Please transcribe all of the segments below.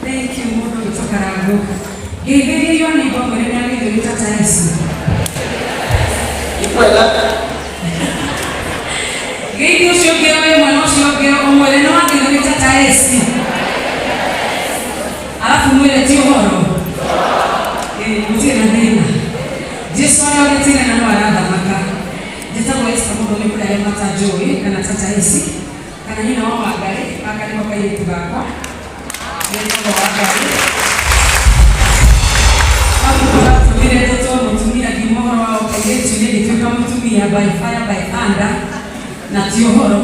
Thank you, Mungu mtakarabu. Githiri yo ni kwa mwere na githiri tata Yesu. Ikwela. Githiri ucio gewe mwana ucio gewe mwere na githiri tata Yesu. Alafu mwere ti uhoro. Mutire na thina. Jesu aragitire na no arathamaka. Njĩtagwo Esther mũndũ nĩ kũrĩa mata Joy kana tata Yesu. Kana nyina wa Wangari akari kwa kairitu gakwa. Nĩtagwo Wangari. Tumire toto mutumia kimohoro wa kairitu nĩgĩtuĩka mutumia by fire by thunder na ti ũhoro.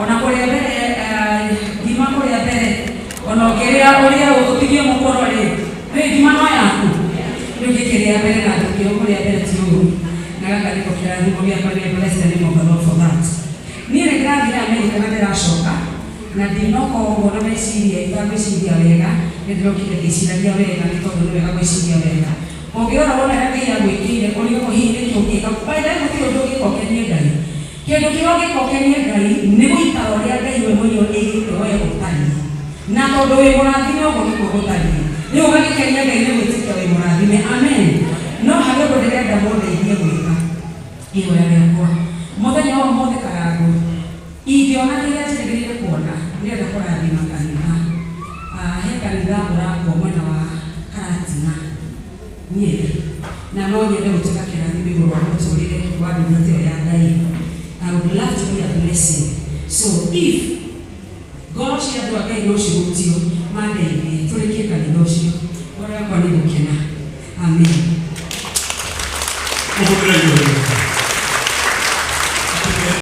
Ona kũrĩa mbere ngima kũrĩa mbere ona ũkĩrĩa ũrĩa ũtigie mũkoro rĩ ngima no yaku nĩũgĩkĩrĩa mbere na ndũkĩrĩa kũrĩa mbere ti ũru. Nagaka niko kirathimo gĩakwa nĩ blessed nĩ Mungu for that. Niĩ nĩndĩrathiĩ Amerika na ndĩracoka na ndinokorwo na meciria itagwĩciria wega nĩndĩrokire ndĩciragia wega nĩ tondũ nĩ wega gwĩciria wega. Ũngĩrora wona ũrĩa Ngai agwĩkĩire ũrĩa ũhinyĩte ũngĩka baida gũtirĩ ũndũ ũngĩkokenia Ngai. Kĩndũ kĩrĩa ũngĩkokenia Ngai nĩ gũikara ũrĩa Ngai we mwenyewe ĩgĩte we ũtariĩ. Na tondũ wĩ mũrathime ũguo nĩguo gũtariĩ. Rĩu ũgagĩkenia Ngai nĩ gwĩtĩkia wĩ mũrathime. Amen. No harĩ ũndũ ndĩrenda mũndeithie gwĩka. Ihoya rĩakwa mũthenya wa ũmũthĩ Karangũ ingĩona kĩrĩa njĩrĩgĩrĩire kuona nĩgetha kũrathima kanitha. He kanitha ũrakwo mwena wa Karatina Nyeri na no nyende gũtuĩka kĩrathimo igũrũ wa mũtũrĩre wa ndũmĩrĩri ĩyo ya Ngai. I would love to be a blessing. So if ngoro cia andũ a Ngai no cihutio mandeithie tũrĩkie kanitha ũcio ũrĩa kwa nĩ gũkena. Amen.